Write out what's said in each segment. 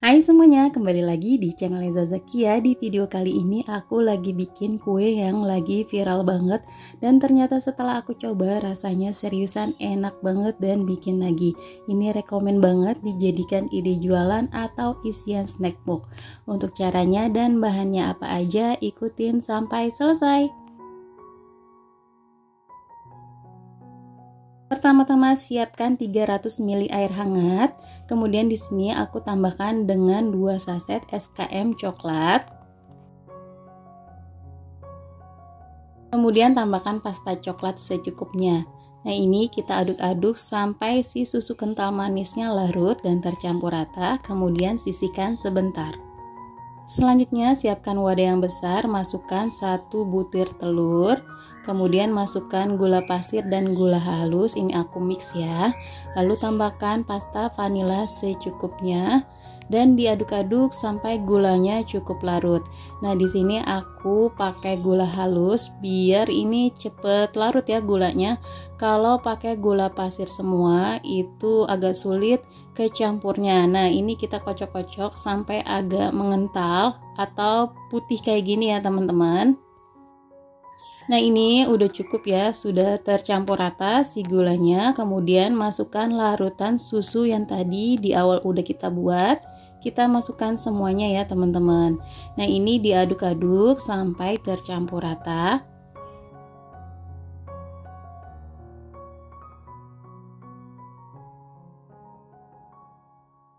Hai semuanya, kembali lagi di channel Zakia. Di video kali ini aku lagi bikin kue yang lagi viral banget. Dan ternyata setelah aku coba rasanya seriusan enak banget dan bikin lagi. Ini rekomen banget dijadikan ide jualan atau isian snack box. Untuk caranya dan bahannya apa aja ikutin sampai selesai. Pertama-tama siapkan 300 ml air hangat. Kemudian di sini aku tambahkan dengan 2 saset SKM coklat. Kemudian tambahkan pasta coklat secukupnya. Nah, ini kita aduk-aduk sampai si susu kental manisnya larut dan tercampur rata, kemudian sisihkan sebentar. Selanjutnya siapkan wadah yang besar, masukkan 1 butir telur, kemudian masukkan gula pasir dan gula halus, ini aku mix ya. Lalu tambahkan pasta vanila secukupnya dan diaduk-aduk sampai gulanya cukup larut. Nah, di sini aku pakai gula halus biar ini cepet larut ya gulanya. Kalau pakai gula pasir semua itu agak sulit kecampurnya. Nah, ini kita kocok-kocok sampai agak mengental atau putih kayak gini ya teman-teman. Nah, ini udah cukup ya, sudah tercampur rata si gulanya. Kemudian masukkan larutan susu yang tadi di awal udah kita buat. Kita masukkan semuanya ya teman-teman. Nah, ini diaduk-aduk sampai tercampur rata.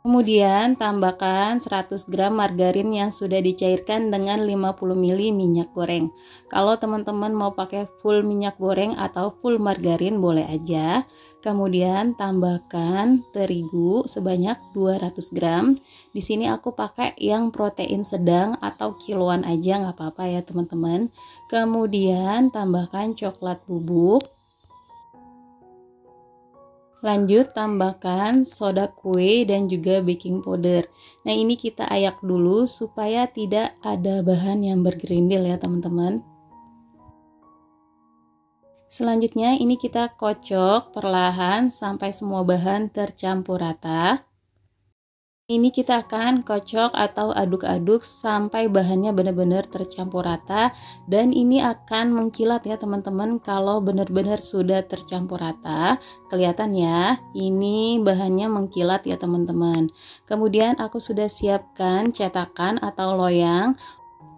Kemudian tambahkan 100 gram margarin yang sudah dicairkan dengan 50 ml minyak goreng. Kalau teman-teman mau pakai full minyak goreng atau full margarin boleh aja. Kemudian tambahkan terigu sebanyak 200 gram. Di sini aku pakai yang protein sedang atau kiloan aja nggak apa-apa ya teman-teman. Kemudian tambahkan coklat bubuk. Lanjut tambahkan soda kue dan juga baking powder. Nah, ini kita ayak dulu supaya tidak ada bahan yang bergerindil ya teman-teman. Selanjutnya ini kita kocok perlahan sampai semua bahan tercampur rata. Ini kita akan kocok atau aduk-aduk sampai bahannya benar-benar tercampur rata, dan ini akan mengkilat ya teman-teman. Kalau benar-benar sudah tercampur rata, kelihatan ya, ini bahannya mengkilat ya teman-teman. Kemudian aku sudah siapkan cetakan atau loyang,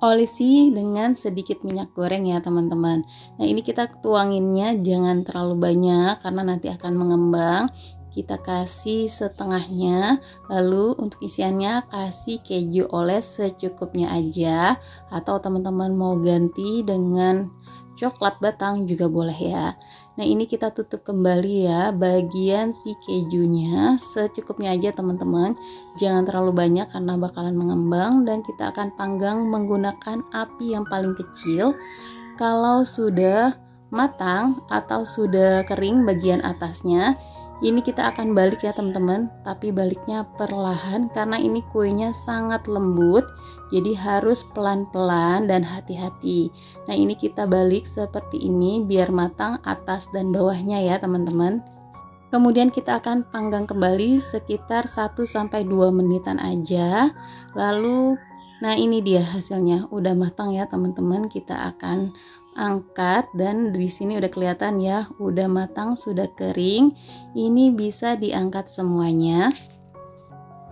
olesi dengan sedikit minyak goreng ya teman-teman. Nah, ini kita tuanginnya jangan terlalu banyak karena nanti akan mengembang. Kita kasih setengahnya, lalu untuk isiannya kasih keju oles secukupnya aja, atau teman-teman mau ganti dengan coklat batang juga boleh ya. Nah, ini kita tutup kembali ya bagian si kejunya secukupnya aja teman-teman, jangan terlalu banyak karena bakalan mengembang, dan kita akan panggang menggunakan api yang paling kecil. Kalau sudah matang atau sudah kering bagian atasnya, ini kita akan balik ya teman-teman, tapi baliknya perlahan karena ini kuenya sangat lembut, jadi harus pelan-pelan dan hati-hati. Nah, ini kita balik seperti ini biar matang atas dan bawahnya ya teman-teman. Kemudian kita akan panggang kembali sekitar 1-2 menitan aja. Lalu nah, ini dia hasilnya udah matang ya teman-teman. Kita akan angkat dan di sini udah kelihatan ya, udah matang, sudah kering. Ini bisa diangkat semuanya.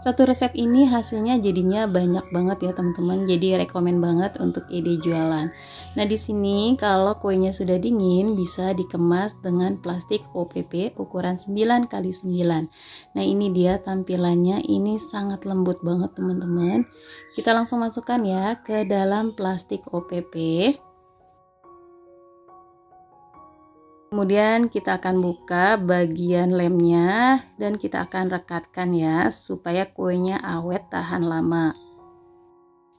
Satu resep ini hasilnya jadinya banyak banget ya teman-teman. Jadi rekomen banget untuk ide jualan. Nah, di sini kalau kuenya sudah dingin bisa dikemas dengan plastik OPP ukuran 9x9. Nah, ini dia tampilannya, ini sangat lembut banget teman-teman. Kita langsung masukkan ya ke dalam plastik OPP. Kemudian kita akan buka bagian lemnya dan kita akan rekatkan ya supaya kuenya awet tahan lama.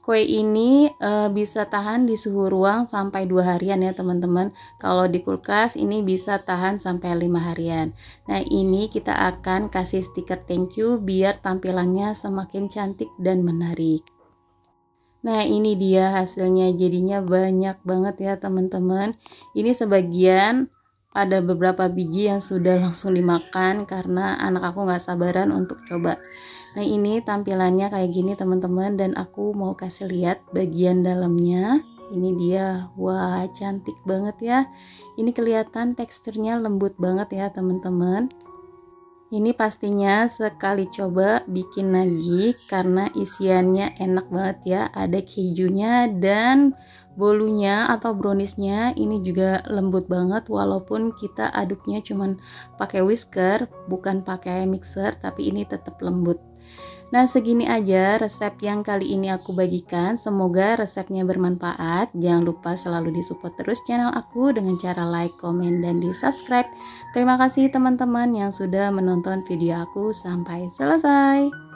Kue ini bisa tahan di suhu ruang sampai 2 harian ya teman-teman. Kalau di kulkas ini bisa tahan sampai 5 harian. Nah, ini kita akan kasih stiker thank you biar tampilannya semakin cantik dan menarik. Nah, ini dia hasilnya, jadinya banyak banget ya teman-teman. Ini sebagian ada beberapa biji yang sudah langsung dimakan karena anak aku nggak sabaran untuk coba. Nah, ini tampilannya kayak gini teman-teman, dan aku mau kasih lihat bagian dalamnya. Ini dia, wah cantik banget ya. Ini kelihatan teksturnya lembut banget ya teman-teman. Ini pastinya sekali coba bikin lagi karena isiannya enak banget ya. Ada kejunya dan bolunya atau browniesnya ini juga lembut banget, walaupun kita aduknya cuman pakai whisker bukan pakai mixer, tapi ini tetap lembut. Nah, segini aja resep yang kali ini aku bagikan. Semoga resepnya bermanfaat. Jangan lupa selalu disupport terus channel aku dengan cara like, komen, dan di subscribe. Terima kasih teman-teman yang sudah menonton video aku sampai selesai.